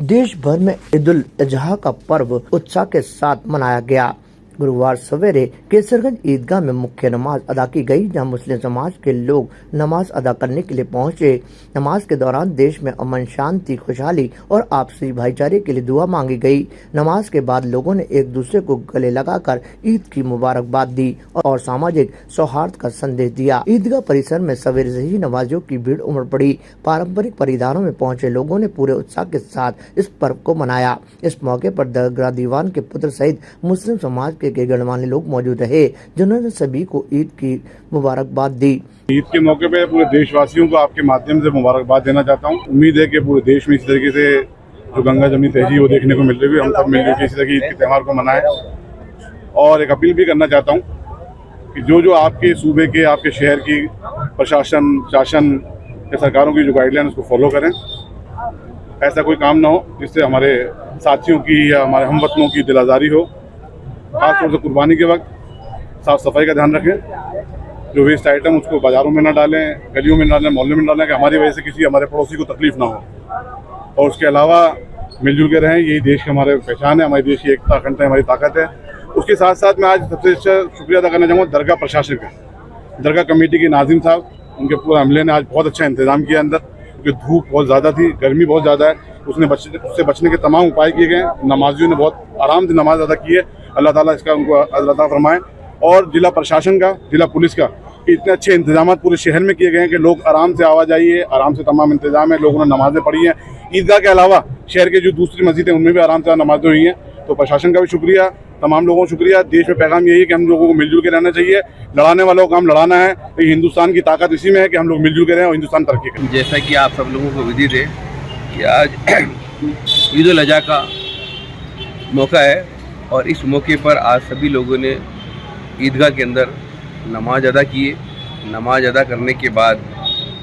देश भर में ईद उल अजहा का पर्व उत्साह के साथ मनाया गया। गुरुवार सवेरे केसरगंज ईदगाह में मुख्य नमाज अदा की गई, जहां मुस्लिम समाज के लोग नमाज अदा करने के लिए पहुंचे। नमाज के दौरान देश में अमन, शांति, खुशहाली और आपसी भाईचारे के लिए दुआ मांगी गई। नमाज के बाद लोगों ने एक दूसरे को गले लगाकर ईद की मुबारकबाद दी और सामाजिक सौहार्द का संदेश दिया। ईदगाह परिसर में सवेरे से ही नमाजियों की भीड़ उमड़ पड़ी। पारंपरिक परिधानों में पहुंचे लोगों ने पूरे उत्साह के साथ इस पर्व को मनाया। इस मौके पर दरगाह दीवान के पुत्र सहित मुस्लिम समाज के गणमान्य लोग मौजूद रहे, जिन्होंने सभी को ईद की मुबारकबाद दी। ईद के मौके पे पूरे देशवासियों को आपके माध्यम से मुबारकबाद देना चाहता हूँ। उम्मीद है कि पूरे देश में इस तरीके से जो गंगा जमनी तहजीब वो देखने को मिल रही है, हम सब मिलकर के इसी तरह ईद के त्यौहार को मनाएं। और एक अपील भी करना चाहता हूँ कि जो आपके सूबे के, आपके शहर की प्रशासन, शासन या सरकारों की जो गाइडलाइन उसको फॉलो करें। ऐसा कोई काम ना हो जिससे हमारे साथियों की या हमारे हमवतनों की दिल आज़ारी हो। खासतौर से कुर्बानी के वक्त साफ सफाई का ध्यान रखें। जो वेस्ट आइटम उसको बाज़ारों में ना डालें, गलियों में ना डालें, मोहल्ले में ना डालें कि हमारी वजह से किसी हमारे पड़ोसी को तकलीफ ना हो। और उसके अलावा मिलजुल के रहें, यही देश की हमारे पहचान है, हमारी देश की एकता, अखंडता हमारी ताकत है। उसके साथ साथ मैं आज सबसे अच्छा शुक्रिया अदा करना चाहूँगा दरगाह प्रशासन का, दरगाह कमेटी के नाजिम साहब, उनके पूरे अमले ने आज बहुत अच्छा इंतजाम किया अंदर, क्योंकि धूप बहुत ज़्यादा थी, गर्मी बहुत ज़्यादा है। उससे बचने के तमाम उपाय किए गए। नमाजियों ने बहुत आराम से नमाज अदा की है। अल्लाह ताला इसका उनको अता फरमाए। और जिला प्रशासन का, जिला पुलिस का इतने अच्छे इंतजाम पूरे शहर में किए गए हैं कि लोग आराम से आवाजाही है, आराम से तमाम इंतजाम है। लोगों ने नमाजें पढ़ी हैं। ईदगाह के अलावा शहर के जो दूसरी मस्जिदें उनमें भी आराम से नमाजें हुई हैं। तो प्रशासन का भी शुक्रिया, तमाम लोगों को शुक्रिया। देश में पैगाम यही है कि हम लोगों को मिलजुल के रहना चाहिए। लड़ाने वालों को हम लड़ाना है, तो हिंदुस्तान की ताकत इसी में है कि हम लोग मिलजुल के रहें और हिंदुस्तान तरक्की करें। जैसा कि आप सब लोगों को विदित है कि आज ईद उल अजहा का मौका है और इस मौके पर आज सभी लोगों ने ईदगाह के अंदर नमाज अदा किए। नमाज अदा करने के बाद,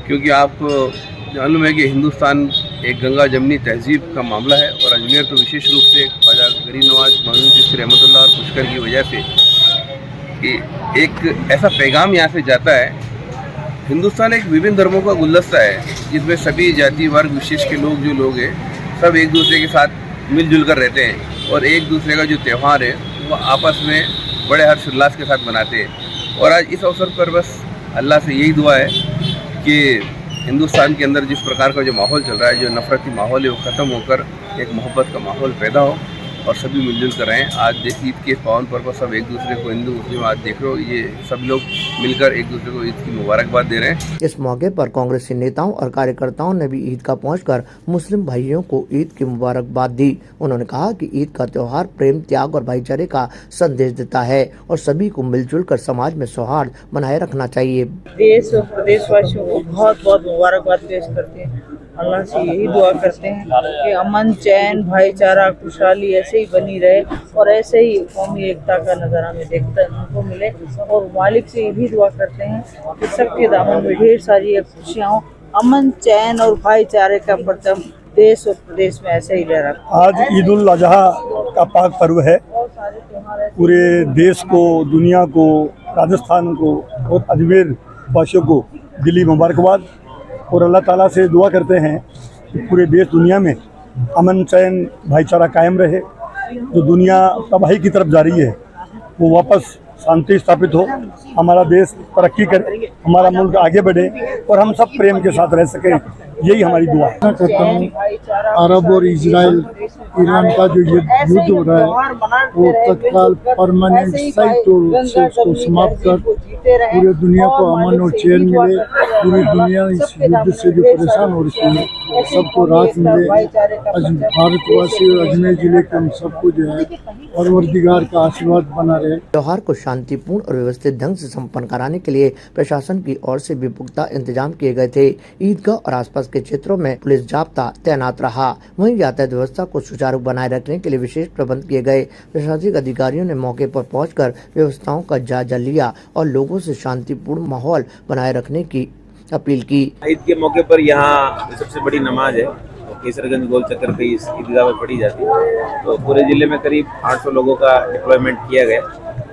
क्योंकि आपको मालूम है कि हिंदुस्तान एक गंगा जमनी तहजीब का मामला है और अजमेर तो विशेष रूप से ख्वाजा गरीब नवाज मौलवी चिश्ती रहमतुल्लाह और पुष्कर की वजह से कि एक ऐसा पैगाम यहाँ से जाता है। हिंदुस्तान एक विभिन्न धर्मों का गुलदस्ता है, जिसमें सभी जाति वर्ग विशेष के लोग हैं, सब एक दूसरे के साथ मिलजुल कर रहते हैं और एक दूसरे का जो त्यौहार है वो आपस में बड़े हर्षोल्लास के साथ मनाते हैं। और आज इस अवसर पर बस अल्लाह से यही दुआ है कि हिंदुस्तान के अंदर जिस प्रकार का जो माहौल चल रहा है, जो नफरती माहौल है, वो ख़त्म होकर एक मोहब्बत का माहौल पैदा हो और सभी मिलजुल कर रहें। आज ईद के पावन पर्व पर सब एक दूसरे को, हिंदू मुस्लिम आज देख रहे हो, ये सब लोग मिलकर एक दूसरे को ईद की मुबारकबाद दे रहे हैं। इस मौके पर कांग्रेसी नेताओं और कार्यकर्ताओं ने भी ईदगाह पहुंचकर मुस्लिम भाइयों को ईद की मुबारकबाद दी। उन्होंने कहा कि ईद का त्योहार प्रेम, त्याग और भाईचारे का संदेश देता है और सभी को मिलजुल कर समाज में सौहार्द बनाए रखना चाहिए। देश और प्रदेशवासियों को बहुत बहुत मुबारकबाद पेश करते हैं। अल्लाह से यही दुआ करते हैं कि अमन, चैन, भाईचारा, खुशहाली ऐसे ही बनी रहे और ऐसे ही कौमी एकता का नज़ारा हमें देखते उनको मिले। और मालिक से ये भी दुआ करते हैं कि सबके दामन में ढेर सारी खुशियाँ हो, अमन, चैन और भाईचारे का परचम देश और प्रदेश में ऐसे ही लहरा। आज ईद उल अजहा का पाक पर्व है। पूरे देश को, दुनिया को, राजस्थान को और अजमेर वासियों को दिली मुबारकबाद। और अल्लाह ताला से दुआ करते हैं कि पूरे देश दुनिया में अमन, चैन, भाईचारा कायम रहे। जो दुनिया तबाही की तरफ जा रही है वो वापस शांति स्थापित हो, हमारा देश तरक्की करे, हमारा मुल्क आगे बढ़े और हम सब प्रेम के साथ रह सकें, यही हमारी दुआ है। मैं कहता हूँ अरब और इजराइल, ईरान का जो युद्ध हो रहा है वो तत्काल परमानेंट सही तौर से उसको समाप्त कर पूरे दुनिया को अमन और चैन मिले। पूरी दुनिया इस युद्ध से जो परेशान हो रही है सबको राहत मिले। भारतवासी और अजमेर जिले के हम सबको जो है परवरदिगार का आशीर्वाद बना रहे। त्योहार को शांतिपूर्ण और व्यवस्थित ढंग से संपन्न कराने के लिए प्रशासन की ओर से भी पुख्ता इंतजाम किए गए थे। ईदगाह और आसपास के क्षेत्रों में पुलिस जाब्ता तैनात रहा। वहीं यातायात व्यवस्था को सुचारू बनाए रखने के लिए विशेष प्रबंध किए गए। प्रशासनिक अधिकारियों ने मौके पर पहुंचकर व्यवस्थाओं का जायजा लिया और लोगों से शांतिपूर्ण माहौल बनाए रखने की अपील की। ईद के मौके पर यहाँ सबसे बड़ी नमाज है, केसरगंज गोल चक्कर पे इस ईदगाह में पढ़ी जाती है। तो पूरे जिले में करीब 800 लोगों का डिप्लॉयमेंट किया गया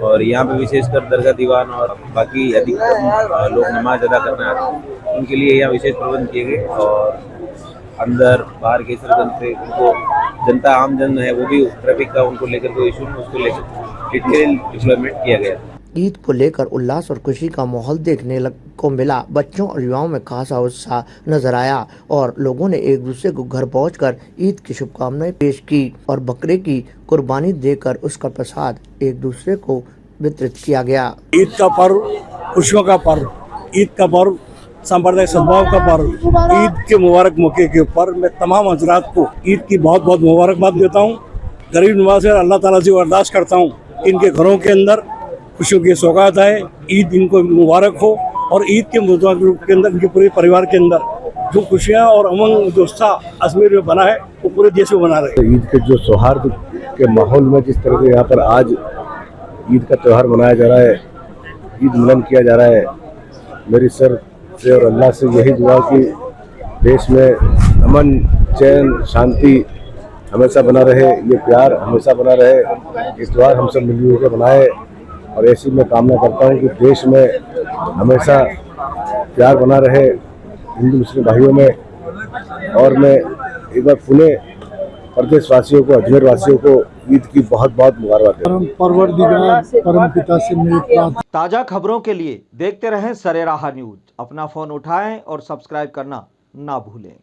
और यहाँ पे विशेषकर दरगाह दीवान और बाकी अधिकतर लोग नमाज अदा करने आते हैं, उनके लिए यहाँ विशेष प्रबंध किए गए और अंदर बाहर केसरगंज से उनको जनता आम जन है वो भी ट्रैफिक का उनको लेकर कोई इशू नहीं, उसको लेकर डिटेल डिप्लॉयमेंट किया गया। ईद को लेकर उल्लास और खुशी का माहौल देखने को मिला। बच्चों और युवाओं में खासा उत्साह नजर आया और लोगों ने एक दूसरे को घर पहुंचकर ईद की शुभकामनाएं पेश की और बकरे की कुर्बानी देकर उसका प्रसाद एक दूसरे को वितरित किया गया। ईद का पर्व खुशियों का पर्व, ईद का पर्व सांप्रदायिक सद्भाव का पर्व, ईद के मुबारक मौके के ऊपर मैं तमाम हजरात को ईद की बहुत बहुत मुबारकबाद देता हूँ। गरीब नवाज से अल्लाह ताला से अरदास करता हूँ इनके घरों के अंदर खुशियों की सौगात आए, ईद इनको मुबारक हो और ईद के मुबारक के अंदर इनके पूरे परिवार के अंदर जो खुशियाँ और अमन जो उत्साह अजमेर में बना है वो पूरे देश में बना रहे। ईद के जो सौहार्द के माहौल में जिस तरह से यहाँ पर आज ईद का त्यौहार मनाया जा रहा है, ईद मिलन किया जा रहा है, मेरी सर से और अल्लाह से यही दुआ कि देश में अमन चैन शांति हमेशा बना रहे, ये प्यार हमेशा बना रहे, इस त्यौहार हम सब मिलजुल कर बनाए और ऐसी मैं कामना करता हूँ कि देश में हमेशा प्यार बना रहे हिंदू मुस्लिम भाइयों में। और मैं एक बार पुणे प्रदेश वासियों को, अजमेर वासियों को ईद की बहुत बहुत मुबारकबाद। परवरदिगार परम पिता से मेरी प्रार्थना। ताज़ा खबरों के लिए देखते रहें सरेराह न्यूज। अपना फ़ोन उठाएं और सब्सक्राइब करना ना भूलें।